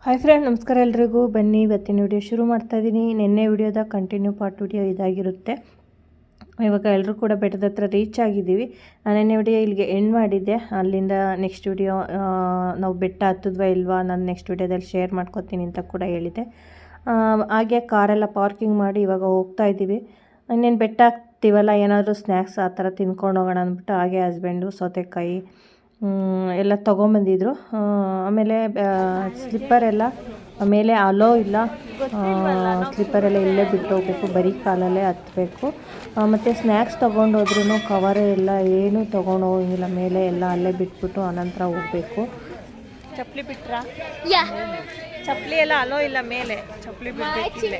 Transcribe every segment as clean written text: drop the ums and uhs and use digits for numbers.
Hi friend, ನಮಸ್ಕಾರ ಎಲ್ರಿಗೂ. ಬನ್ನಿ ಇವತ್ತಿನ ವಿಡಿಯೋ ಶುರು ಮಾಡ್ತಾ ಇದ್ದೀನಿ. ನಿನ್ನೆ ವಿಡಿಯೋದ ಕಂಟಿನ್ಯೂ ಪಾರ್ಟ್ ವಿಡಿಯೋ ಇದಾಗಿರುತ್ತೆ. ಇವಾಗ ಎಲ್ಲರೂ ಕೂಡ ಬೆಟ್ಟದ ಹತ್ರ ರೀಚ್ ಆಗಿದ್ದೀವಿ. ನಿನ್ನೆ ವಿಡಿಯೋ ಇಲ್ಲಿಗೆ ಎಂಡ್ ಮಾಡಿದ್ದೆ. ಅಲ್ಲಿಂದ ನೆಕ್ಸ್ಟ್ ವಿಡಿಯೋ ನಾವು ಬೆಟ್ಟ ಹತ್ತಿದ್ವಾ ಇಲ್ವಾ ನಾನು ನೆಕ್ಸ್ಟ್ ವಿಡಿಯೋದಲ್ಲಿ ಶೇರ್ ಮಾಡ್ಕೊತೀನಿ ಅಂತ ಕೂಡ ಹೇಳಿದೆ. ಹಾಗೆ ಕಾರೆಲ್ಲ ಪಾರ್ಕಿಂಗ್ ಮಾಡಿ ಇವಾಗ ಹೋಗ್ತಾ ಇದ್ದೀವಿ. ಇನ್ನೇನು ಬೆಟ್ಟ ಹತ್ತೀವಲ್ಲ, ಏನಾದರೂ ಸ್ನ್ಯಾಕ್ಸ್ ಆ ಥರ ತಿನ್ಕೊಂಡು ಹೋಗೋಣ ಅಂದ್ಬಿಟ್ಟು ಹಾಗೆ ಹಸ್ಬೆಂಡು ಸೌತೆಕಾಯಿ ಎಲ್ಲ ತೊಗೊಂಬಂದಿದ್ರು. ಆಮೇಲೆ ಸ್ಲಿಪ್ಪರೆಲ್ಲ ಮೇಲೆ ಅಲೋ ಇಲ್ಲ, ಸ್ಲಿಪ್ಪರೆಲ್ಲ ಇಲ್ಲೇ ಬಿಟ್ಟು ಹೋಗಬೇಕು, ಬರೀ ಕಾಲಲ್ಲೇ ಹತ್ತಬೇಕು. ಮತ್ತು ಸ್ನ್ಯಾಕ್ಸ್ ತೊಗೊಂಡೋದ್ರೂ ಕವರೇ ಇಲ್ಲ, ಏನೂ ತೊಗೊಂಡು ಹೋಗಿಲ್ಲ, ಮೇಲೆ ಎಲ್ಲ ಅಲ್ಲೇ ಬಿಟ್ಬಿಟ್ಟು ಅನಂತರ ಹೋಗಬೇಕು. ಚಪ್ಪಲಿ ಬಿಟ್ರಾ? ಚಪ್ಪಲಿ ಎಲ್ಲ ಅಲೋ ಇಲ್ಲ, ಮೇಲೆ ಚಪ್ಪಲಿ ಬಿಡಬೇಕಿಲ್ಲ.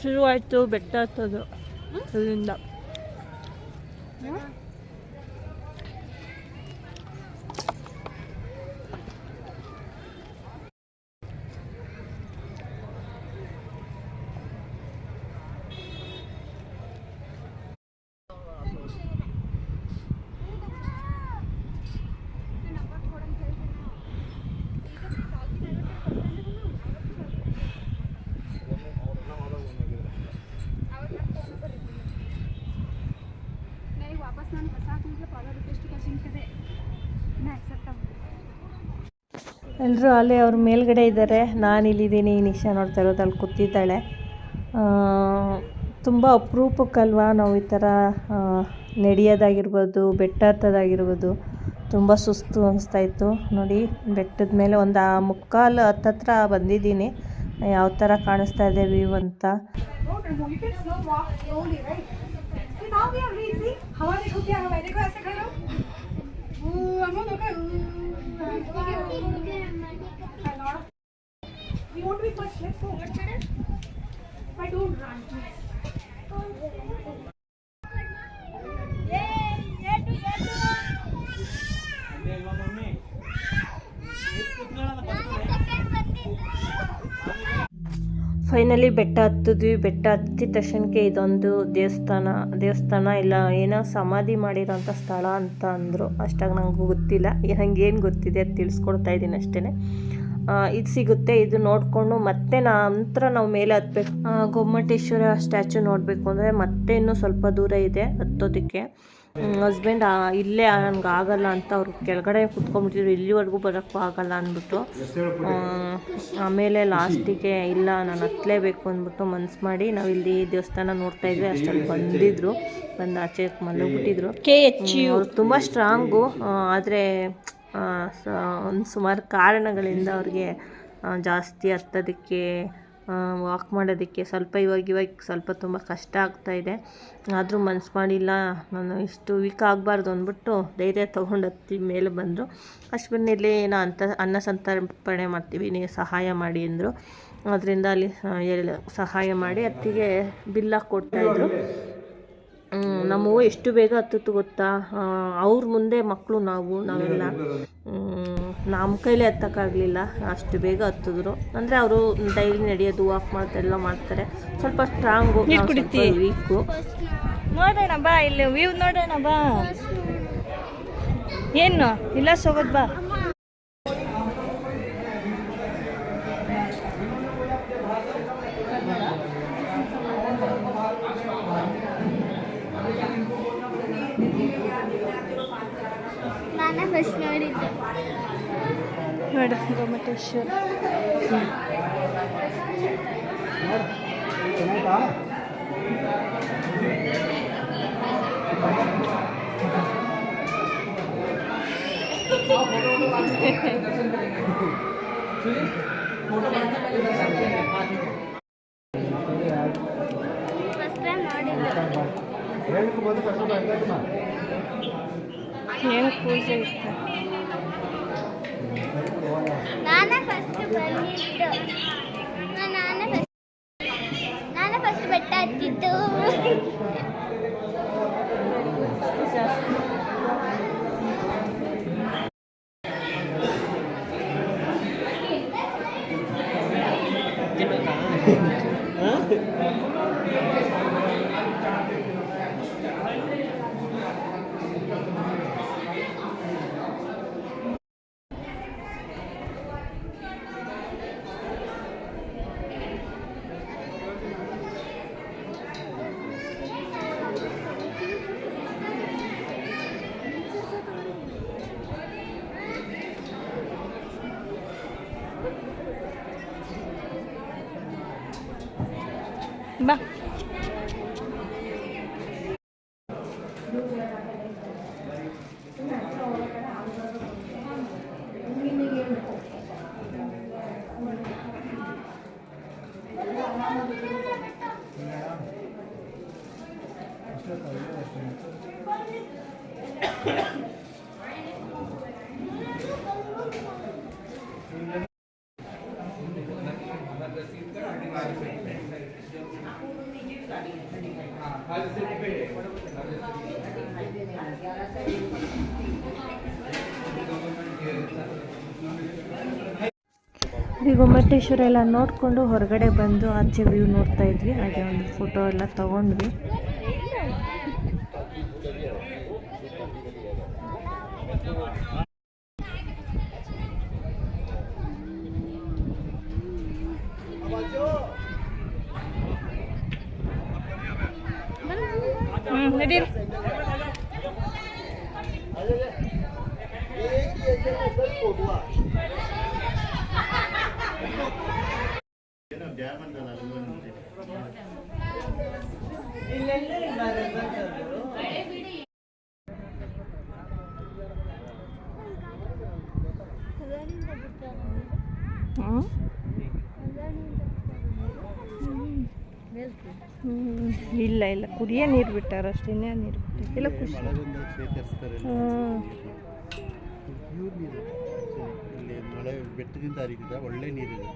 ಶುರುವಾಯಿತು ಬೆಟ್ಟ ಹತ್ತೋದು. ಅಲ್ಲಿಂದ ಎಲ್ಲರೂ ಅಲ್ಲೇ ಅವ್ರ ಮೇಲ್ಗಡೆ ಇದ್ದಾರೆ, ನಾನು ಇಲ್ಲಿದ್ದೀನಿ. ನಿಶಾ ನೋಡ್ತಾ ಇರೋದು ಅಲ್ಲಿ ಕೂತಿದ್ದಾಳೆ. ತುಂಬ ಅಪರೂಪಕ್ಕಲ್ವಾ ನಾವು ಈ ಥರ ನಡೆಯೋದಾಗಿರ್ಬೋದು, ಬೆಟ್ಟ ಹತ್ತೋದಾಗಿರ್ಬೋದು. ತುಂಬ ಸುಸ್ತು ಅನಿಸ್ತಾಯಿತ್ತು ನೋಡಿ. ಬೆಟ್ಟದ ಮೇಲೆ ಒಂದು ಮುಕ್ಕಾಲು ಹತ್ತತ್ರ ಬಂದಿದ್ದೀನಿ. ಯಾವ ಥರ ಕಾಣಿಸ್ತಾ ಇದೆ ವ್ಯೂ ಅಂತ. We won't be first. Let's go. I don't run. Finally ಬೆಟ್ಟ ಹತ್ತಿದ್ವಿ. ಬೆಟ್ಟ ಹತ್ತಿದ ತಕ್ಷಣಕ್ಕೆ ಇದೊಂದು ದೇವಸ್ಥಾನ ಇಲ್ಲ ಏನೋ ಸಮಾಧಿ ಮಾಡಿರೋಂಥ ಸ್ಥಳ ಅಂತ ಅಂದರು. ಅಷ್ಟಾಗಿ ನನಗೂ ಗೊತ್ತಿಲ್ಲ, ನನಗೇನು ಗೊತ್ತಿದೆ ಅದು ತಿಳಿಸ್ಕೊಡ್ತಾ ಇದ್ದೀನಿ ಅಷ್ಟೇ. ಇದು ಸಿಗುತ್ತೆ, ಇದು ನೋಡಿಕೊಂಡು ಮತ್ತೆ ನಂತರ ನಾವು ಮೇಲೆ ಹತ್ಬೇಕು. ಗೊಮ್ಮಟೇಶ್ವರ ಸ್ಟ್ಯಾಚು ನೋಡಬೇಕು ಅಂದರೆ ಮತ್ತೆ ಇನ್ನೂ ಸ್ವಲ್ಪ ದೂರ ಇದೆ ಹತ್ತೋದಕ್ಕೆ. ಹಸ್ಬೆಂಡ್ ಇಲ್ಲೇ ನನಗೆ ಆಗಲ್ಲ ಅಂತ ಅವ್ರು ಕೆಳಗಡೆ ಕುತ್ಕೊಂಡ್ಬಿಟ್ಟಿದ್ರು, ಇಲ್ಲಿವರೆಗೂ ಬರೋಕ್ಕೂ ಆಗಲ್ಲ ಅಂದ್ಬಿಟ್ಟು. ಆಮೇಲೆ ಲಾಸ್ಟಿಗೆ ಇಲ್ಲ ನಾನು ಹತ್ತಲೇಬೇಕು ಅಂದ್ಬಿಟ್ಟು ಮನ್ಸು ಮಾಡಿ ನಾವು ಇಲ್ಲಿ ದೇವಸ್ಥಾನ ನೋಡ್ತಾ ಇದ್ವಿ. ಅಷ್ಟರಲ್ಲಿ ಬಂದು ಆಚೆ ಮಲಗಿಬಿಟ್ಟಿದ್ರು. ಅವ್ರು ತುಂಬ ಸ್ಟ್ರಾಂಗು, ಆದರೆ ಒಂದು ಸುಮಾರು ಕಾರಣಗಳಿಂದ ಅವ್ರಿಗೆ ಜಾಸ್ತಿ ಹತ್ತೋದಕ್ಕೆ ವಾಕ್ ಮಾಡೋದಕ್ಕೆ ಇವಾಗ ಸ್ವಲ್ಪ ತುಂಬ ಕಷ್ಟ ಆಗ್ತಾಯಿದೆ. ಆದರೂ ಮನ್ಸು ಮಾಡಿಲ್ಲ, ನಾನು ಇಷ್ಟು ವೀಕ್ ಆಗಬಾರ್ದು ಅಂದ್ಬಿಟ್ಟು ಧೈರ್ಯ ತೊಗೊಂಡು ಹತ್ತಿ ಮೇಲೆ ಬಂದರು. ಅಷ್ಟು ಬಂದಿರಲಿ ಏನೋ ಅನ್ನ ಸಂತರ್ಪಣೆ ಮಾಡ್ತೀವಿ, ನೀವು ಸಹಾಯ ಮಾಡಿ ಅಂದರು. ಅದರಿಂದ ಅಲ್ಲಿ ಸಹಾಯ ಮಾಡಿ ಅತ್ತಿಗೆ ಬಿಲ್ಲಾಗಿ ಕೊಡ್ತಾಯಿದ್ರು. ನಮ್ಮವ್ವ ಎಷ್ಟು ಬೇಗ ಹತ್ತಿತ್ತು ಗೊತ್ತಾ, ಅವ್ರ ಮುಂದೆ ಮಕ್ಕಳು ನಾವೆಲ್ಲ ನಮ್ಮ ಕೈಲೇ ಹತ್ತಕ್ಕಾಗಲಿಲ್ಲ, ಅಷ್ಟು ಬೇಗ ಹತ್ತಿದ್ರು. ಅಂದರೆ ಅವರು ಡೈಲಿ ನಡೆಯೋದು, ವಾಕ್ ಎಲ್ಲ ಮಾಡ್ತಾರೆ. ಸ್ವಲ್ಪ ಸ್ಟ್ರಾಂಗು, ವೀಕು. ನೋಡೋಣ ಬಾ, ಇಲ್ಲಿ ವ್ಯೂ ನೋಡೋಣ ಬಾ. ಏನು ಇಲ್ಲ ಹೋಗೋದು ಬಾ. ನೋಡ ಗೊಮ್ಮಟೇಶ್ವರ ಏನು ಪೂಜೆ ಇತ್ತು. ನಾನೇ ಫಸ್ಟ್ ಬೆಟ್ಟ ಹತ್ತಿದ್ದು. ಈ ಗೊಮ್ಮಟೇಶ್ವರ ಎಲ್ಲ ನೋಡಿಕೊಂಡು ಹೊರಗಡೆ ಬಂದು ಆಚೆ ವ್ಯೂ ನೋಡ್ತಾ ಇದ್ವಿ. ಹಾಗೆ ಒಂದು ಫೋಟೋ ಎಲ್ಲ ತಗೊಂಡ್ವಿ. ನಡೀರಿ. ಇಲ್ಲ ಇಲ್ಲ, ಕುಡಿಯೋ ನೀರು ಬಿಟ್ಟಾರ ಅಷ್ಟೇ, ಇನ್ನೇನು ನೀರು ಬಿಟ್ಟಿಲ್ಲ. ಖುಷಿ. ಮಳೆ ಬೆಟ್ಟದಿಂದ ಹರಿದ ಒಳ್ಳೆ ನೀರಿದೆ.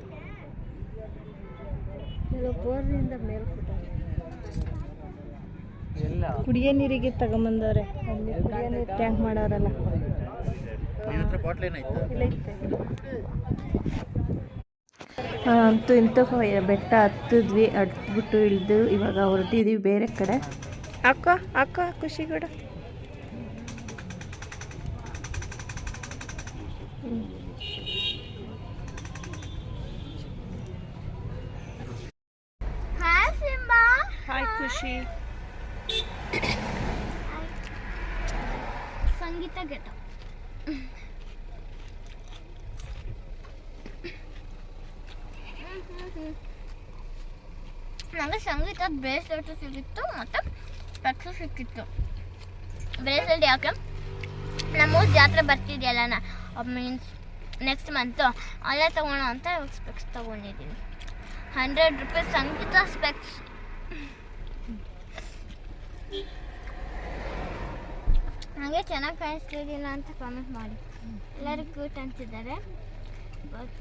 ಕುಡಿಯೋ ನೀರಿಗೆ ತಗೊಂಬಂದವ್ರೆ. ಅಲ್ಲಿ ಕುಡಿಯೋ ನೀರು ಟ್ಯಾಂಕ್ ಮಾಡೋರಲ್ಲ. ಅಂತೂ ಇಂಥ ಬೆಟ್ಟ ಹತ್ತಿದ್ವಿ, ಹತ್ಬಿಟ್ಟು ಇಳಿದು ಇವಾಗ ಹೊರಟಿದ್ವಿ ಬೇರೆ ಕಡೆ. ಅಕ್ಕ ಅಕ್ಕ ಖುಷಿ ಕೂಡ. Hi Simba. ಹಾಯ್ ಖುಷಿ. ಸಂಗೀತ ಗೆಟ. ನನಗೆ ಸಂಗೀತ ಬ್ರೇಸ್ಲೆಟ್ ಸಿಕ್ಕಿತ್ತು ಮತ್ತು ಸ್ಪೆಕ್ಸು ಸಿಕ್ಕಿತ್ತು. ಬ್ರೇಸ್ಲೆಟ್ ಯಾಕೆ ನಮ್ಮೂರು ಜಾತ್ರೆ ಬರ್ತಿದೆಯಲ್ಲ, ಮೀನ್ಸ್ ನೆಕ್ಸ್ಟ್ ಮಂತು, ಅಲ್ಲೇ ತೊಗೊಳ್ಳೋ ಅಂತ ಸ್ಪೆಕ್ಸ್ ತೊಗೊಂಡಿದ್ದೀನಿ. 100 ರೂಪೀಸ್ ಸಂಗೀತ ಸ್ಪೆಕ್ಸ್. ನನಗೆ ಚೆನ್ನಾಗಿ ಕಾಣಿಸ್ತಿದ್ದಿಲ್ಲ ಅಂತ ಕಾಮೆಂಟ್ ಮಾಡಿ. ಎಲ್ಲರೂ ಕ್ಯೂಟ್ ಅಂತಿದ್ದಾರೆ, but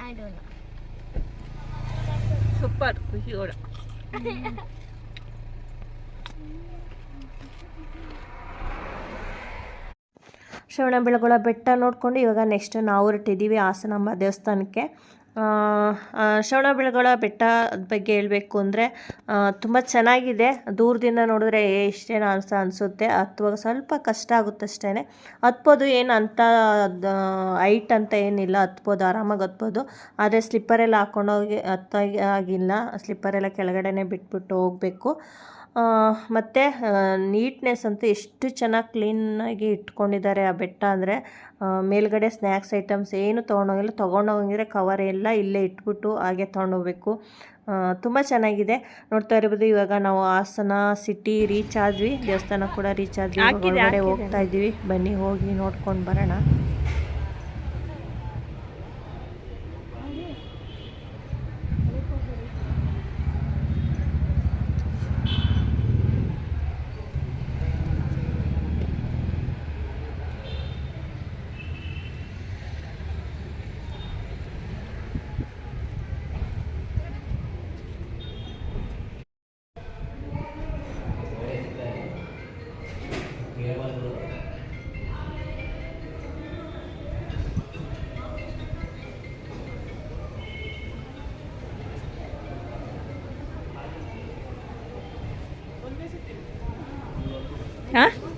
I don't know. Super ಖುಷಿ ಕೂಡ. ಶ್ರವಣಬೆಳಗೊಳ ಬೆಟ್ಟ ನೋಡಿಕೊಂಡು ಇವಾಗ ನೆಕ್ಸ್ಟ್ ನಾವು ಹೊರಟಿದ್ದೀವಿ ಹಾಸನಾಂಬ ದೇವಸ್ಥಾನಕ್ಕೆ. ಶ್ರವಣಬೆಳಗೊಳ ಬೆಟ್ಟ ಬಗ್ಗೆ ಹೇಳಬೇಕು ಅಂದರೆ ತುಂಬ ಚೆನ್ನಾಗಿದೆ. ದೂರದಿಂದ ನೋಡಿದ್ರೆ ಎಷ್ಟೇನು ಅನಿಸುತ್ತೆ, ಹತ್ತುವಾಗ ಸ್ವಲ್ಪ ಕಷ್ಟ ಆಗುತ್ತೆ ಅಷ್ಟೇ. ಹತ್ಬೋದು, ಏನು ಅಂತ ಹೈಟ್ ಅಂತ ಏನಿಲ್ಲ, ಹತ್ಬೋದು, ಆರಾಮಾಗಿ ಹತ್ಬೋದು. ಆದರೆ ಸ್ಲಿಪ್ಪರೆಲ್ಲ ಹಾಕ್ಕೊಂಡೋಗಿ ಹತ್ತಾಗಿಲ್ಲ, ಸ್ಲಿಪ್ಪರೆಲ್ಲ ಕೆಳಗಡೆನೇ ಬಿಟ್ಬಿಟ್ಟು ಹೋಗಬೇಕು. ಮತ್ತು ನೀಟ್ನೆಸ್ ಅಂತೂ ಎಷ್ಟು ಚೆನ್ನಾಗಿ ಕ್ಲೀನಾಗಿ ಇಟ್ಕೊಂಡಿದ್ದಾರೆ ಆ ಬೆಟ್ಟ ಅಂದರೆ. ಮೇಲ್ಗಡೆ ಸ್ನ್ಯಾಕ್ಸ್ ಐಟಮ್ಸ್ ಏನು ತೊಗೊಂಡೋಗಿದ್ರೆ ಕವರ್ ಎಲ್ಲ ಇಲ್ಲೇ ಇಟ್ಬಿಟ್ಟು ಹಾಗೆ ತೊಗೊಂಡೋಗ್ಬೇಕು. ತುಂಬ ಚೆನ್ನಾಗಿದೆ. ನೋಡ್ತಾ ಇರ್ಬೋದು, ಇವಾಗ ನಾವು ಹಾಸನ ಸಿಟಿ ರೀಚ್ ಆದ್ವಿ, ದೇವಸ್ಥಾನ ಕೂಡ ರೀಚ್ ಆದ್ವಿ, ಹೊರಗಡೆ ಹೋಗ್ತಾ ಇದ್ದೀವಿ. ಬನ್ನಿ ಹೋಗಿ ನೋಡ್ಕೊಂಡು ಬರೋಣ.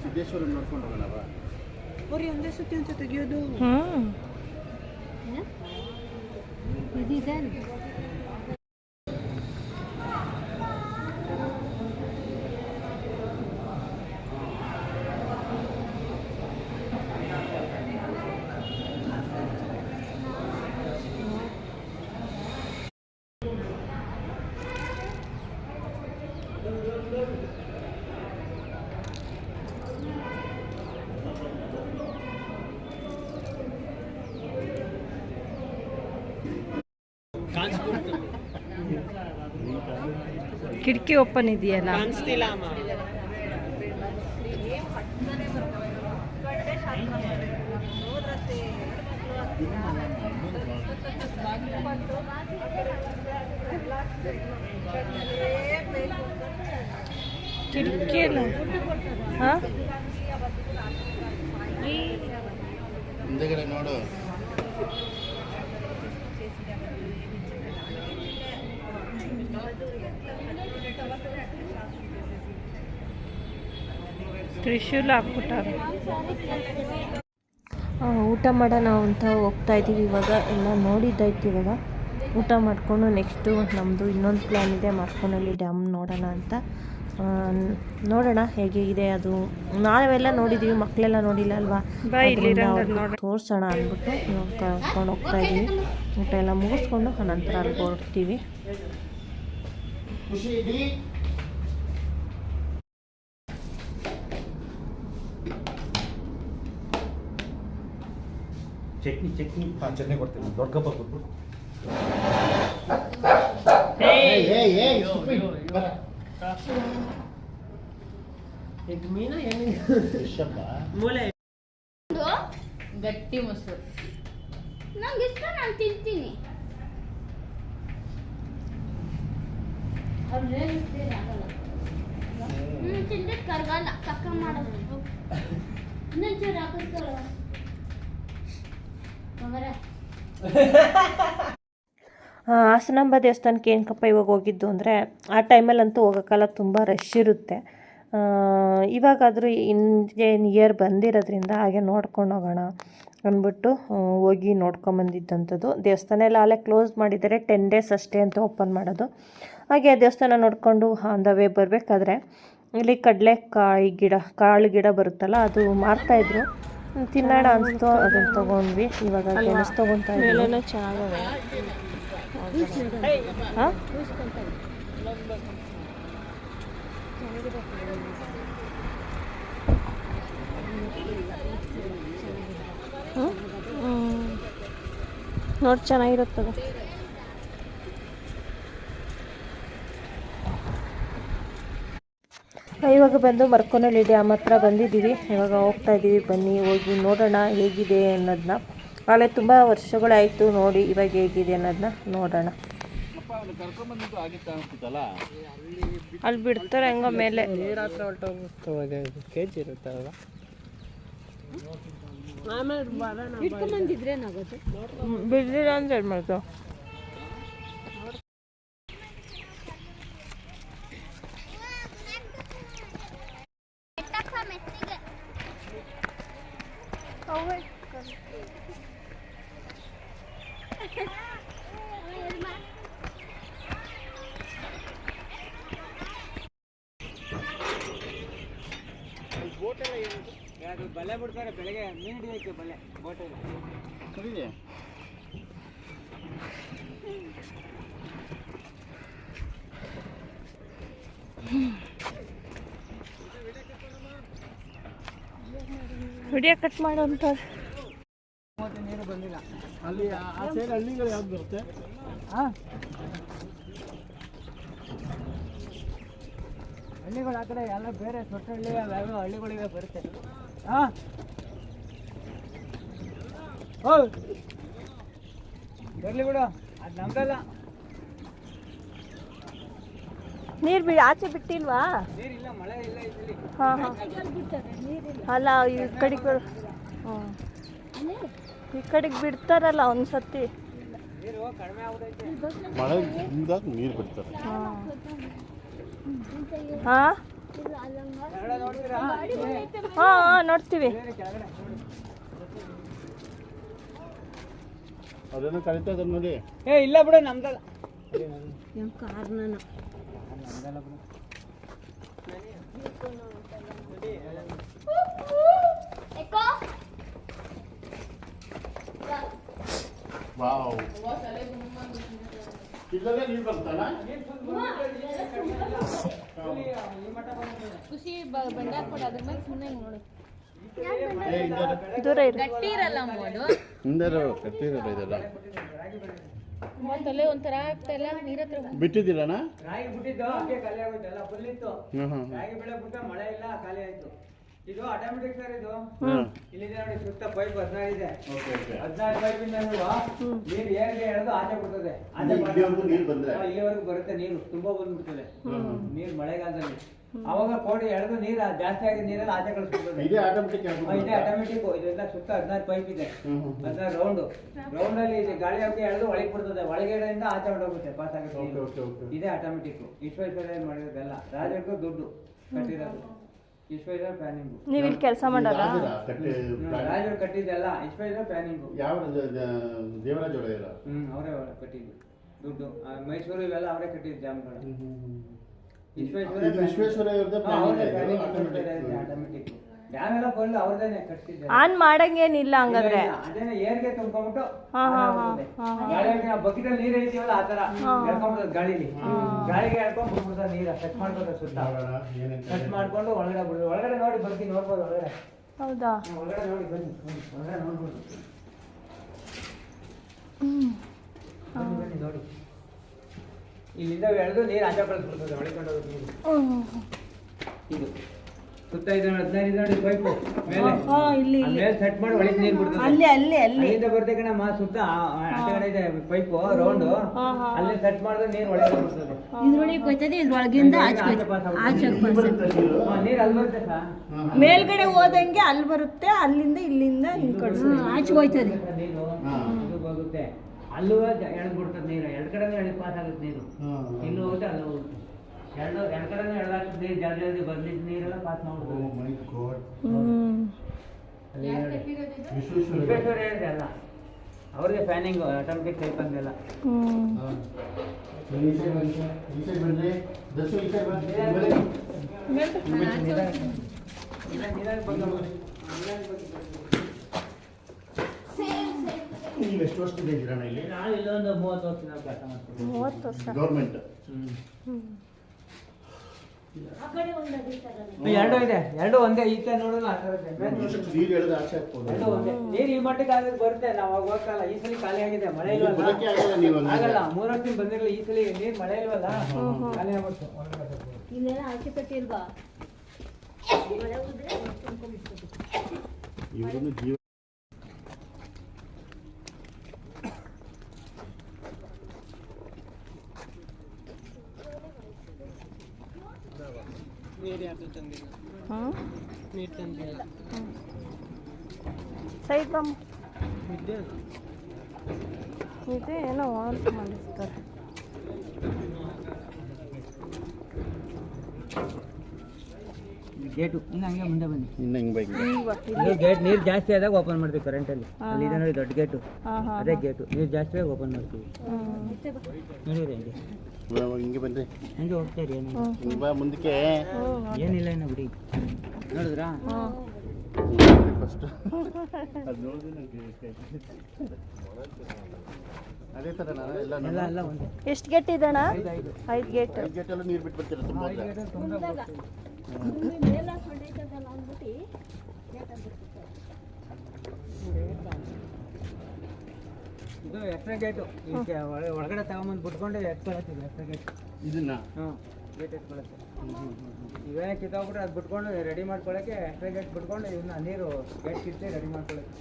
ಸಿದ್ದೇಶ್ವರ ನೋಡ್ಕೊಂಡು ಹೋಗೋಣವಾ? ಅವ್ರು ಒಂದೇ ಸತಿ ಅಂತ ತೆಗಿಯೋದು. ಕಿಟಕಿ ಓಪನ್ ಇದೆಯಲ್ಲ. ಕಿಟಕಿ ಅಲ್ಲ. ಹಾಂ ಹಿಂದೆಗಡೆ ನೋಡು. ತ್ರಿಶೂಲ ಹಾಕ್ಬಿಟ್ಟಾರೆ. ಊಟ ಮಾಡೋಣ ಅಂತ ಹೋಗ್ತಾ ಇದ್ದೀವಿ ಇವಾಗ. ಎಲ್ಲ ನೋಡಿದ್ದಾಯ್ತು. ಇವಾಗ ಊಟ ಮಾಡಿಕೊಂಡು ನೆಕ್ಸ್ಟು ನಮ್ಮದು ಇನ್ನೊಂದು ಪ್ಲ್ಯಾನ್ ಇದೆ, ಮಾರ್ಕೋನಹಳ್ಳಿ ಡ್ಯಾಮ್ ನೋಡೋಣ ಅಂತ. ನೋಡೋಣ ಹೇಗಿದೆ ಅದು. ನಾವೆಲ್ಲ ನೋಡಿದ್ದೀವಿ, ಮಕ್ಕಳೆಲ್ಲ ನೋಡಿಲ್ಲ ಅಲ್ವಾ, ತೋರಿಸೋಣ ಅಂದ್ಬಿಟ್ಟು ಕರ್ಕೊಂಡು ಹೋಗ್ತಾ ಇದ್ದೀವಿ. ಊಟ ಎಲ್ಲ ಮುಗಿಸ್ಕೊಂಡು ಅನಂತರ ಅಲ್ಲಿ ಹೊರಡ್ತೀವಿ. ಚಟ್ನಿ ಕೊಡ್ತೀನಿ. ದೊಡ್ಡ ಕಪ್ಪ ಕೊಟ್ಬಿಟ್ಟು ಗಟ್ಟಿ ಮೊಸರು ನಂಗೆ ಇಷ್ಟ, ನಾನು ತಿಂತೀನಿ. ತಿಂದ್ರೆ ಕರ್ಗಲ್ಲ, ಚಕ್ಕ ಮಾಡೋದು. ಇನ್ನೊಂಚೂರು ಹಾಕಿಸ್ಕೊಳ್ಳೋ ಹಾಸನಾಂಬ ದೇವಸ್ಥಾನಕ್ಕೆ ಏನಕ್ಕಪ್ಪ ಇವಾಗ ಹೋಗಿದ್ದು ಅಂದರೆ, ಆ ಟೈಮಲ್ಲಂತೂ ಹೋಗೋಕ್ಕಲ್ಲ, ತುಂಬ ರಶ್ ಇರುತ್ತೆ. ಇವಾಗಾದರೂ ಹಿಂದೆ ನಿಯರ್ ಬಂದಿರೋದ್ರಿಂದ ಹಾಗೆ ನೋಡ್ಕೊಂಡು ಹೋಗೋಣ ಅಂದ್ಬಿಟ್ಟು ಹೋಗಿ ನೋಡ್ಕೊಂಬಂದಿದ್ದಂಥದ್ದು. ದೇವಸ್ಥಾನ ಎಲ್ಲ ಅಲ್ಲೇ ಕ್ಲೋಸ್ ಮಾಡಿದ್ದಾರೆ, 10 days ಅಷ್ಟೇ ಅಂತ ಓಪನ್ ಮಾಡೋದು. ಹಾಗೆ ಆ ದೇವಸ್ಥಾನ ನೋಡಿಕೊಂಡು ಆನ್ ದ ವೇ ಬರಬೇಕಾದ್ರೆ ಇಲ್ಲಿ ಕಾಳು ಗಿಡ ಬರುತ್ತಲ್ಲ, ಅದು ಮಾರ್ತಾಯಿದ್ರು. ತಿನ್ನೋಣ ಅನಿಸ್ತು, ಅದನ್ನು ತೊಗೊಂಡ್ವಿ. ಇವಾಗ ಗೆಣಸು ತೊಗೊತಾ ಇದ್ದೀವಿ. ಚೆನ್ನಾಗವೆ. ಹಾಂ ನೋಡಿ ಚೆನ್ನಾಗಿರುತ್ತದೆ. ಇವಾಗ ಬಂದು ಮಾರ್ಕೋನಹಳ್ಳಿ ಡ್ಯಾಮ್ ಹತ್ರ ಬಂದಿದ್ದೀವಿ. ಇವಾಗ ಹೋಗ್ತಾ ಇದ್ದೀವಿ. ಬನ್ನಿ ಹೋಗಿ ನೋಡೋಣ ಹೇಗಿದೆ ಅನ್ನೋದನ್ನ. ಆಗಲೇ ತುಂಬ ವರ್ಷಗಳಾಯಿತು ನೋಡಿ, ಇವಾಗ ಹೇಗಿದೆ ಅನ್ನೋದನ್ನ ನೋಡೋಣ. ಅಲ್ಲಿ ಬಿಡ್ತಾರೆ ಹಂಗ ಮೇಲೆ ನೀರ ಹತ್ರ ಹೊರಟೋಗುತ್ತೆ. ಕೇಜ್ ಇರುತ್ತಲ್ಲ, ಬಿಡ್ದಿಲ್ಲ ಅಂದ್ರೆ ಏನು ಮಾಡ್ತಾವ. ಬಲೆ ಬಿಡ್ತಾರೆ ಬೆಳಗ್ಗೆ, ಮೀನು ಹಿಡಿಯೋಕ್ಕೆ ಬಲೆ ಬೋಟಲ್ಲಿ. ವಿಡಿಯೋ ಕಟ್ ಮಾಡೋ ಅಂತ ನೀರು ಬಂದಿಲ್ಲ ಅಲ್ಲಿ ಆ ಸೈಡ್ ಹಳ್ಳಿಗಳು ಯಾವ್ದು ಬರುತ್ತೆ? ಹಳ್ಳಿಗಳು ಆ ಕಡೆ ಎಲ್ಲ ಬೇರೆ ದೊಡ್ಡ ಹಳ್ಳಿ ಯಾವ್ಯಾವ ಹಳ್ಳಿಗಳಿವೆ ಬರುತ್ತೆ. ಬರ್ಲಿ ಬಿಡು, ಅದು ನಮ್ದಲ್ಲ. ನೀರು ಆಚೆ ಬಿಟ್ಟಿಲ್ವಾ? ನೀರಿಲ್ಲ, ಮಳೆ ಇಲ್ಲ ಇಲ್ಲಿ. ಹಾಂ ಹಾಂ ಅಲ್ಲ, ಈ ಕಡೆಗೆ ಈ ಕಡೆಗೆ ಬಿಡ್ತಾರಲ್ಲ ಒಂದು ಸತಿ. ನೀರು ಕಡಿಮೆ ಆಗೋದೈತೆ. ಮಳೆಯಿಂದಾಗ ನೀರು ಬಿಡ್ತಾರೆ. ಹಾಂ ಹಾಂ ನೋಡ್ತೀರಾ? ಹಾಂ ನೋಡ್ತೀವಿ. ಕೆಳಗಡೆ ಅದೇನೋ ಕರಿತದ ನೋಡಿ. ಇಲ್ಲ ಬಿಡು, ನಮ್ದಲ್ಲ. ಕಾರ್ನ ನಮ್ದಲ್ಲ ಬಿಡು. ವಾವ್, ಇಲ್ಲದೆ ನೀರು ಬರ್ತಲ್ಲ. ಖುಷಿ ಬಂಡಾರ ಕೊಡ, ಅದ್ರ ಮೇಲೆ ಸುಮ್ಮನೆ ನೋಡು. ದೂರ ಇರು. ಗಟ್ಟಿ ಇರಲ್ಲ ಮೋಡು. ಹಿಂದೆ ಕಟ್ಟಿರೋದು ಇದೆಲ್ಲ. ತಲೆ ಒಂಥರ ಆಗ್ತಾ ಇಲ್ಲ ನೀರ್ ಹತ್ರ ಬಿಟ್ಟಿದ್ದೀರಣ್ಣ? ರಾಗಿ ಬಿಟ್ಟಿದ್ದು ಹಂಗೆ ಖಾಲಿ ಆಗೋಯ್ತು, ಎಲ್ಲ ಫುಲ್ ಇತ್ತು. ರಾಗಿ ಬೆಳೆ ಬಿಟ್ಟ ಮಳೆ ಇಲ್ಲ, ಖಾಲಿ ಆಯ್ತು. ಇದು ಆಟೋಮೆಟಿಕ್ ಸರ್, ಇದು ಇಲ್ಲಿದೆ ನೋಡಿ, ಸುತ್ತ ಪೈಪ್ 16 ಇದೆ. 16 ಪೈಪಿಂದ ನೀರು ಏರಿಗೆ ಎಳೆದು ಆಚೆ ಬಿಡ್ತದೆ. ಇಲ್ಲಿವರೆಗೂ ಬರುತ್ತೆ ನೀರು, ತುಂಬಾ ಬಂದ್ಬಿಡ್ತದೆ ನೀರು ಮಳೆಗಾಲದಲ್ಲಿ. ಅವಾಗ ಕೋಡಿ ಎಳೆದು ನೀರು ಜಾಸ್ತಿ ಆಗಿ ನೀರೆಲ್ಲ ಆಚೆ ಕಳಿಸ್ಬಿಡ್ತದೆ. ಇದೇ ಆಟೋಮೆಟಿಕ್, ಇದೆಲ್ಲ ಸುತ್ತ 16 ಪೈಪ್ ಇದೆ, 16 ರೌಂಡ್ ಅಲ್ಲಿ ಗಾಳಿ ಹಾಕಿ ಎಳೆದು ಒಳಗೆ ಬಿಡ್ತದೆ. ಒಳಗಡೆಯಿಂದ ಆಚೆ ಹೊರಟೋಗುತ್ತೆ, ಪಾಸ್ ಆಗುತ್ತೆ. ಇದೇ ಆಟೋಮೆಟಿಕ್. ವಿಶ್ವೇಶ್ವರ ಮಾಡಿರೋದೆಲ್ಲ ರಾಜರಿಗೂ ದುಡ್ಡು ಕಟ್ಟಿರೋದು. ವಿಶ್ವೇಶ್ವರ ಪ್ಲಾನಿಂಗ್. ನೀವು ಇಲ್ಲಿ ಕೆಲಸ ಮಾಡಲ್ಲ? ರಾಜರು ಕಟ್ಟಿದ್ದೆಲ್ಲ ವಿಶ್ವೇಶ್ವರ ಪ್ಲಾನಿಂಗ್. ಯಾವ ದೇವರಾಜ ಒಡೆಯರ? ಅವರೇ ಕಟ್ಟಿದ್ದು ದುಡ್ಡು. ಮೈಸೂರು ಇವೆಲ್ಲ ಅವರೇ ಕಟ್ಟಿದ್ದು ಜಾಮ್ಗಳು. ವಿಶ್ವೇಶ್ವರ ಆಟೋಮೆಟಿಕ್ ಡ್ಯಾಮ್ ಎಲ್ಲ ಫುಲ್ ಅವ್ರದೇನೆ ಕಟ್ಟಿದ್ದಾರೆ. ಆನ್ ಮಾಡಂಗೇನಿಲ್ಲ ಹಂಗಾದ್ರೆ? ಅದೇನೆ ಏರ್ಗೆ ತುಂಬ್ಕೊಂಡ್ಬಿಟ್ಟು ಗಾಳಿ ಬಕೆಟ್ ಅಲ್ಲಿ ನೀರು ಹಿಡಿತೀವಲ್ಲ ಆ ತರ ಎಳ್ಕೊಂಡ್ಬಿಡ್ತದೆ ಗಾಳಿಲಿ. ಗಾಳಿಗೆ ಎಳ್ಕೊಂಡ್ ಬಿಡ್ಬಿಡ್ತದೆ ನೀರು. ಸೆಟ್ ಮಾಡ್ಬೋದು, ಸುತ್ತ ಸೆಟ್ ಮಾಡ್ಕೊಂಡು ಒಳಗಡೆ ಬಿಡೋದು. ಒಳಗಡೆ ನೋಡಿ ಬರ್ತೀನಿ, ನೋಡ್ಬೋದು ಒಳಗಡೆ. ಹೌದಾ? ಒಳಗಡೆ ನೋಡಿ ಬನ್ನಿ, ಒಳಗಡೆ ನೋಡ್ಬೋದು. ಬನ್ನಿ ನೋಡಿ, ಇಲ್ಲಿಂದ ಎಳೆದು ನೀರು ಆಚೆ ಕಳಿಸ್ಬಿಡ್ತದೆ, ಒಳಗೊಂಡೋದು ನೀರು. ಇದು ಸುತ್ತ ಇದೆ 15 ನೋಡಿ ಪೈಪು ಮೇಲೆ. ಮೇಲೆ ಸೆಟ್ ಮಾಡಿ ಒಳಗೆ ನೀರು ಬಿಡ್ತದೆ. ಅಲ್ಲಿಂದ ಬರ್ತೇನೆ ನಮ್ಮ ಸುತ್ತ ಆಚೆಗಡೆ ಇದೆ ಪೈಪು ರೌಂಡ್, ಅಲ್ಲೇ ಸೆಟ್ ಮಾಡಿದ್ರೆ ನೀರು ಒಳಗೆ ಬರ್ತದೆ. ಇದ್ರೊಳಗೆ ಹೋಯ್ತದೆ, ಇದ್ರೊಳಗಿಂದ ನೀರು ಅಲ್ಲಿ ಬರುತ್ತೆ ಸರ್. ಮೇಲ್ಗಡೆ ಹೋದಂಗೆ ಅಲ್ಲಿ ಬರುತ್ತೆ, ಅಲ್ಲಿಂದ ಇಲ್ಲಿಂದ ಹಿಂಗ್ ಆಚೆ ಹೋಯ್ತದೆ ನೀರು. ಇದು ಹೋಗುತ್ತೆ, ಅಲ್ಲೂ ಎಳೆದು ಬಿಡ್ತದೆ ನೀರು. ಎರಡು ಕಡೆನೂ ಎಳೆದು ಪಾಸ್ ಆಗುತ್ತೆ ನೀರು. ಇಲ್ಲೂ ಹೋಗುತ್ತೆ, ಅಲ್ಲೂ ಹೋಗುತ್ತೆ. ಎರಡು ಕಡೆನೂ ಎಳೆದಾಗ್ತದೆ ನೀರು. ಜಲ್ದಿ ಬರ್ಲಿಕ್ಕೆ ನೀರೆಲ್ಲ ಪಾಸ್ ಮಾಡ್ಬೋದು. ವಿಶ್ವೇಶ್ವರ ಹೇಳಿದೆ ಅಲ್ಲ, ಅವ್ರಿಗೆ ಫ್ಯಾನಿಂಗ್ ಆಟೋಮೆಟಿಕ್ ಟೈಪ್ ಅಂದೆಲ್ಲ. ನೀವು ಎಷ್ಟು ವರ್ಷದಿಂದ ಇದ್ದೀರಣ್ಣ ಇಲ್ಲಿ? ನಾವು ಇಲ್ಲೊಂದು 30 ವರ್ಷ ನಾವು ಕೆಲಸ ಮಾಡ್ತೀವಿ. 30 ವರ್ಷ ಗೌರ್ಮೆಂಟ್? ಎರಡು ಇದೆ, ಎರಡು ಒಂದೇ. ಈಚೆ ನೋಡೋಣ ನೀರು ಎಳೆದು ಆಚೆ ಹಾಕ್ಬೋದು. ನೀರು ಈ ಮಟ್ಟಿಗೆ ಆದ್ರೆ ಬರುತ್ತೆ. ನಾವು ಅವಾಗ ಹೋಗ್ತಲ್ಲ, ಈ ಸಲ ಖಾಲಿ ಆಗಿದೆ, ಮಳೆ ಇಲ್ವಲ್ಲ. ಆಗಲ್ಲ, 3 ವರ್ಷದಿಂದ ಬಂದಿರಲಿಲ್ಲ. ಈ ಸಲ ನೀರು ಮಳೆ ಇಲ್ವಲ್ಲ, ಖಾಲಿ ಆಗ್ಬಿಡ್ತು. ಇಲ್ಲೆಲ್ಲ ಆಚೆ ಕಟ್ಟಿಲ್ವಾ? ಇವರನ್ನು ಜೀವ ಸೈಡ್ ಬಮ್ ಇದೆ, ಏನೋ ವಾಂಟ್ ಮಾಡಿಸ್ತಾರೆ. ಗೇಟು ಇನ್ನು ಹಂಗೆ ಮುಂದೆ ಬನ್ನಿ. ಇನ್ನು ಹಿಂಗೆ ಬೈಕ್ ಗೇಟ್ ನೀರು ಜಾಸ್ತಿ ಆದಾಗ ಓಪನ್ ಮಾಡ್ತೀವಿ ಕರೆಂಟಲ್ಲಿ. ಅಲ್ಲಿ ಇದೆ ನೋಡಿ ದೊಡ್ಡ ಗೇಟು, ಅದೇ ಗೇಟು. ನೀರು ಜಾಸ್ತಿ ಆಗಿ ಓಪನ್ ಮಾಡ್ತೀವಿ. ನೋಡಿರಿ ಹಂಗೆ ಹಿಂಗೆ ಬಂದ್ರೆ ಹಂಗೆ ಹೋಗ್ತಾಯಿರಿ. ಏನು ಹಿಂಗೆ ಬಾ ಮುಂದಕ್ಕೆ. ಏನಿಲ್ಲ ಇನ್ನು ಬಿಡಿ. ನೋಡಿದ್ರಾ ಫಸ್ಟ್ ಅದು ನೋಡಿದ್ರೆ ನನಗೆ ಅದೇ ಥರ ಎಲ್ಲ ಎಲ್ಲ ಎಲ್ಲ ಒಂದೇ. ಎಷ್ಟು ಗೇಟ್ ಇದಣ್ಣ? 5 ಗೇಟ್. 5 ಗೇಟಲ್ಲೂ ನೀರು ಬಿಟ್ಬಿಡ್ತೀರ ತುಂಬ. ಇದು ಎಕ್ಸ್ಟ್ರಾ ಗೇಟು. ಒಳಗಡೆ ತಗೊಂಬಂದು ಬಿಟ್ಕೊಂಡು ಎತ್ಕೊಳತ್ತೀವಿ ಎಕ್ಸ್ಟ್ರಾ ಗೇಟ್. ಇದನ್ನ ಗೇಟ್ ಎತ್ಕೊಳತ್ತೆ. ಇವೇ ಕಿತ್ತೋಗ್ಬಿಟ್ರೆ ಅದು ಬಿಟ್ಕೊಂಡು ರೆಡಿ ಮಾಡ್ಕೊಳ್ಳೋಕ್ಕೆ ಎಕ್ಸ್ಟ್ರಾ ಗೇಟ್ ಬಿಟ್ಕೊಂಡು ಇವನ್ನ ನೀರು ಗೇಟ್ ಕಿತ್ತಿ ರೆಡಿ ಮಾಡ್ಕೊಳ್ಳೋಕ್ಕೆ.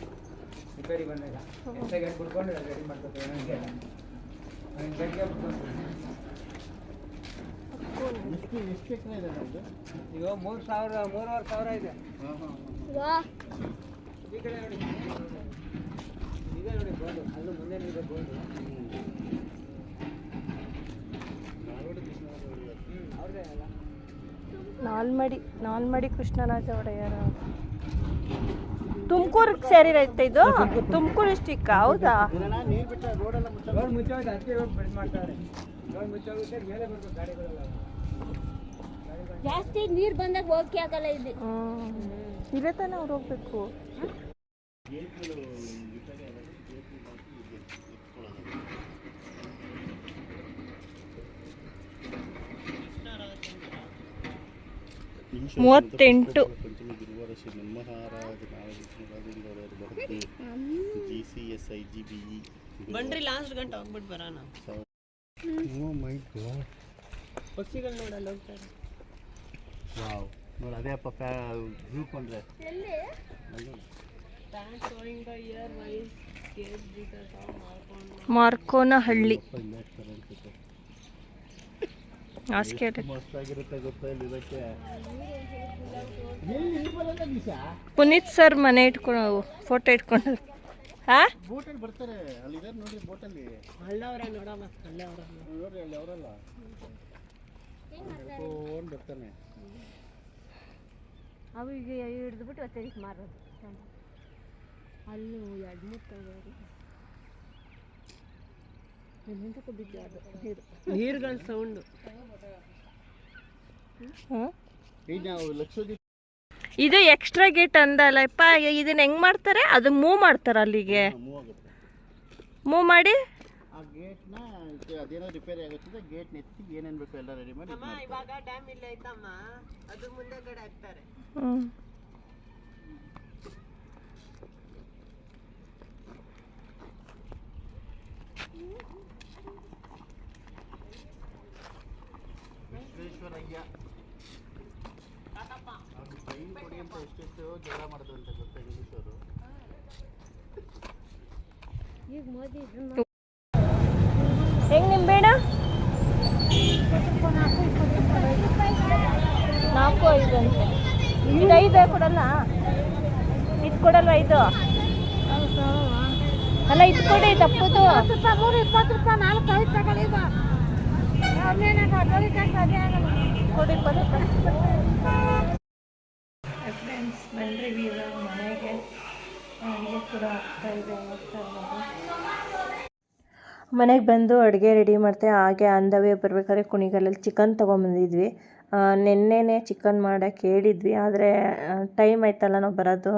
ರಿಪೇರಿ ಬಂದಾಗ ಎಕ್ಸ್ಟ್ರಾ ಗೇಟ್ ಬಿಟ್ಕೊಂಡು ರೆಡಿ ಮಾಡ್ಕೊತೀವಿ. ನನಗೆ ಗೇಟ್ಗೆ ಬಿಟ್ಕೊಂಡು ಎಷ್ಟು ಎಕರೆ ಇದೆ ನಮ್ಮದು? ಈಗ 3,000 3,500 ಇದೆ. ಈ ಕಡೆ ನೋಡಿ, ಇದೆ ನೋಡಿ ಬೋರ್ಡು, ಅಲ್ಲೂ ಮುಂದೆ ಇದೆ ಬೋರ್ಡು. ಅವ್ರದ್ದೇ ಅಲ್ಲ, ನಾಲ್ಮಡಿ ಕೃಷ್ಣರಾಜ ಒಡೆಯರ. ತುಮಕೂರಿಗೆ ಸೇರಿರೈತೆ ಇದು? ತುಮಕೂರು ಡಿಸ್ಟಿಕ್? ಹೌದಾ? ನೀರು ಬಿಟ್ಟರೆ ರೋಡೆಲ್ಲ ರೋಡ್ ಮುಚ್ಚೋಗುತ್ತೆ, ಅದಕ್ಕೆ ರೋಡ್ ಬೆಳೆದು ಮಾಡ್ತಾರೆ. ರೋಡ್ ಮುಚ್ಚೋಗುತ್ತೆ, ಮೇಲೆ ಬರ್ಬೇಕು ಗಾಡಿಗಳೆಲ್ಲ. ಜಾಸ್ತಿ ನೀರು ಬಂದಾಗ ಹೋಗಕ್ಕೆ ಆಗಲ್ಲ ಇಲ್ಲಿ. ಇಲ್ಲೇ ತಾನೇ ಅವ್ರು ಹೋಗ್ಬೇಕು. $38 ರಿಜಿಸ್ಟ್ರೇಷನ್ ಮಹಾರಾಜ GCSIGBE ಬನ್ರಿ ಲಾಸ್ಟ್ ಗಂಟೆ ಹೋಗ್ಬಿಟ್ಟು ಬರೋಣ. ಓ ಮೈ ಗಾಡ್, ಪಕ್ಷಿಗಳು ನೋಡಲ್ಲ ಹೋಗ್ತಾರೆ. ವಾವ್ ನೋಡಿ ಅದೇ ಅಪ್ಪ ವ್ಯೂ ಕೊಂಡ್ರೆ ಮಾರ್ಕೋನಹಳ್ಳಿ ಹಾಸ್ಕೇಟ್. ಮಸ್ತಾಗಿರುತ್ತೆ ಗೊತ್ತಾ ಇಲ್ಲಿ ಇದಕ್ಕೆ. ಪುನೀತ್ ಸರ್ ಮನೆ ಇಟ್ಕೊಂಡು ಫೋಟೋ ಇಟ್ಕೊಂಡು ಹಾಂ ಬೋಟಲ್ಲಿ ಬರ್ತಾರೆ, ಅಲ್ಲಿ ಇದಾರೆ ನೋಡಿ ಬೋಟಲ್ಲಿ. ಅಲ್ಲವ್ರೆ ನೋಡಮ್ಮ, ಅಲ್ಲೇ ಅವ್ರ ನೋಡ್ರಿ ಅಲ್ಲಿ ಅವರಲ್ಲ ಹೇಳ್ಕೊಂಡು ಬರ್ತಾನೆ. ಅವಿಗೆ ಹಿಡಿದ್ಬಿಟ್ಟು ಒತ್ತಿಗೆ ಮಾರೋದು. ಅಲ್ಲಿ 2-3 ತಗೋರಿ ನೀರುಗಳ ಸೌಂಡು. ಈಗ ನಾವು ಲಕ್ಷದ್ವೀಪ ಇದು ಎಕ್ಸ್ಟ್ರಾ ಗೇಟ್ ಅಂದಲ್ಲಪ್ಪ, ಇದನ್ನ ಹೆಂಗ್ ಮಾಡ್ತಾರೆ? ಅದು ಮೂವ್ ಮಾಡ್ತಾರೆ ಅಲ್ಲಿಗೆ, ಮೂವ್ ಆಗುತ್ತೆ. ಮೂವ್ ಮಾಡಿ ಆ ಗೇಟ್ನ ಅದೇನೋ ರಿಪೇರಿ ಆಗುತ್ತದೆ, ಗೇಟ್ ನೆತ್ತಿ ಏನೇನು ಬೇಕು ಎಲ್ಲ ರೆಡಿ ಮಾಡಿ ಅಮ್ಮ ಇವಾಗ ಡ್ಯಾಮ್ ಇಲ್ಲ ಐತಮ್ಮ, ಅದು ಮುಂದೆ ಕಡೆ ಹಾಕ್ತಾರೆ. ವಿಶ್ವೇಶ್ವರಯ್ಯ ಅವ್ರು ಟ್ರೈನ್ ಕೊಡಿ ಅಂತ ಎಷ್ಟೆಷ್ಟು ಜಗಳ ಮಾಡಿದ್ರು ಅಂತ ಗೊತ್ತಾ ಇಂಗ್ಲೀಷವರು. ಹೆಂಗ್ ನಿಂಬೇಣ 4-5 ಅಂತೆ. ಇದು 5 ಕೊಡಲ್ಲ, ಇದು ಕೊಡಲ್ವ? 5 ಅಲ್ಲ, ಇದು ಕೊಡಿ ತಪ್ಪುದು. 20 ರೂಪಾಯಿ 4 5 ತಗೊಳ್ಳಿವ. ಫ್ರೆಂಡ್ಸ್ ಬನ್ರಿ ಇವಾಗ ಮನೆಗೆ ಅಡುಗೆ ಕೂಡ ಆಗ್ತಾಯಿದೆ. ಮನೆಗೆ ಬಂದು ಅಡುಗೆ ರೆಡಿ ಮಾಡ್ತೆ. ಹಾಗೆ ಅಂದವೇ ಬರ್ಬೇಕಾದ್ರೆ ಕುಣಿಗಲ್ಲಲ್ಲಿ ಚಿಕನ್ ತೊಗೊಂಬಂದಿದ್ವಿ. ನೆನ್ನೆನೇ ಚಿಕನ್ ಮಾಡೋಕ್ಕೆ ಹೇಳಿದ್ವಿ, ಆದರೆ ಟೈಮ್ ಆಯ್ತಲ್ಲ ನಾವು ಬರೋದು,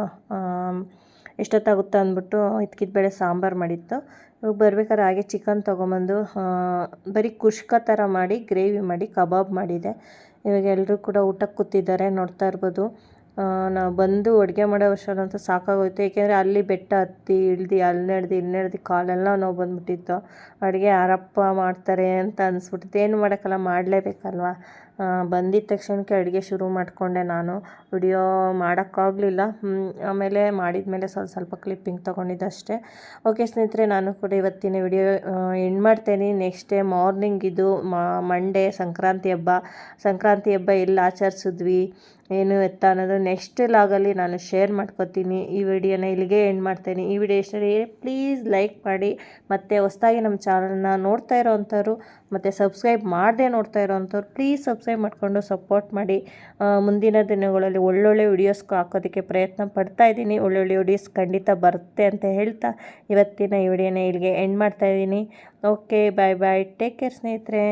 ಎಷ್ಟೊತ್ತಾಗುತ್ತೆ ಅಂದ್ಬಿಟ್ಟು ಇದ್ಕಿದ ಬೇಳೆ ಸಾಂಬಾರು ಮಾಡಿತ್ತು. ಇವಾಗ ಬರ್ಬೇಕಾದ್ರೆ ಹಾಗೆ ಚಿಕನ್ ತೊಗೊಂಬಂದು ಬರೀ ಕುಷ್ಕ ಥರ ಮಾಡಿ ಗ್ರೇವಿ ಮಾಡಿ ಕಬಾಬ್ ಮಾಡಿದೆ. ಇವಾಗ ಎಲ್ಲರೂ ಕೂಡ ಊಟಕ್ಕೆ ಕೂತಿದ್ದಾರೆ, ನೋಡ್ತಾ ಇರ್ಬೋದು. ನಾವು ಬಂದು ಅಡುಗೆ ಮಾಡೋ ವರ್ಷದಂತೂ ಸಾಕಾಗೋಯ್ತು, ಏಕೆಂದರೆ ಅಲ್ಲಿ ಬೆಟ್ಟ ಹತ್ತಿ ಇಳ್ದು ಅಲ್ಲಿ ನಡೆದು ಕಾಲೆಲ್ಲ ನೋವು ಬಂದುಬಿಟ್ಟಿತ್ತು. ಅಡುಗೆ ಯಾರಪ್ಪ ಮಾಡ್ತಾರೆ ಅಂತ ಅನಿಸ್ಬಿಟ್ಟಿತ್ತು. ಏನು ಮಾಡೋಕ್ಕಲ್ಲ, ಮಾಡಲೇಬೇಕಲ್ವ. ಬಂದಿದ್ದ ತಕ್ಷಣಕ್ಕೆ ಅಡುಗೆ ಶುರು ಮಾಡಿಕೊಂಡೆ ನಾನು. ವಿಡಿಯೋ ಮಾಡೋಕ್ಕಾಗಲಿಲ್ಲ, ಆಮೇಲೆ ಮಾಡಿದ್ಮೇಲೆ ಸ್ವಲ್ಪ ಕ್ಲಿಪ್ಪಿಂಗ್ ತೊಗೊಂಡಿದ್ದೆ ಅಷ್ಟೇ. ಓಕೆ ಸ್ನೇಹಿತರೆ, ನಾನು ಕೂಡ ಇವತ್ತಿನ ವಿಡಿಯೋ ಎಂಡ್ ಮಾಡ್ತೇನೆ. ನೆಕ್ಸ್ಟ್ ಡೇ ಮಾರ್ನಿಂಗ್ ಇದು ಮಂಡೇ ಸಂಕ್ರಾಂತಿ ಹಬ್ಬ ಎಲ್ಲಿ ಆಚರಿಸಿದ್ವಿ ಏನು ಎತ್ತ ಅನ್ನೋದು ನೆಕ್ಸ್ಟ್ ಲಾಗಲ್ಲಿ ನಾನು ಶೇರ್ ಮಾಡ್ಕೊತೀನಿ. ಈ ವಿಡಿಯೋನ ಇಲ್ಲಿಗೆ ಎಂಡ್ ಮಾಡ್ತೇನೆ. ಈ ವಿಡಿಯೋ ಇಷ್ಟ ಪ್ಲೀಸ್ ಲೈಕ್ ಮಾಡಿ, ಮತ್ತು ಹೊಸದಾಗಿ ನಮ್ಮ ಚಾನಲ್ನ ನೋಡ್ತಾ ಇರೋವಂಥವ್ರು ಮತ್ತು ಸಬ್ಸ್ಕ್ರೈಬ್ ಮಾಡದೆ ನೋಡ್ತಾ ಇರೋವಂಥವ್ರು ಪ್ಲೀಸ್ ಸಬ್ಸ್ಕ್ರೈಬ್ ಮಾಡಿಕೊಂಡು ಸಪೋರ್ಟ್ ಮಾಡಿ. ಮುಂದಿನ ದಿನಗಳಲ್ಲಿ ಒಳ್ಳೊಳ್ಳೆ ವಿಡಿಯೋಸ್ ಹಾಕೋದಕ್ಕೆ ಪ್ರಯತ್ನ ಪಡ್ತಾ ಇದ್ದೀನಿ. ಒಳ್ಳೊಳ್ಳೆ ವಿಡಿಯೋಸ್ ಖಂಡಿತ ಬರುತ್ತೆ ಅಂತ ಹೇಳ್ತಾ ಇವತ್ತಿನ ಈ ವಿಡಿಯೋನ ಇಲ್ಲಿಗೆ ಎಂಡ್ ಮಾಡ್ತಾಯಿದ್ದೀನಿ. ಓಕೆ, ಬಾಯ್ ಬಾಯ್, ಟೇಕ್ ಕೇರ್ ಸ್ನೇಹಿತರೆ.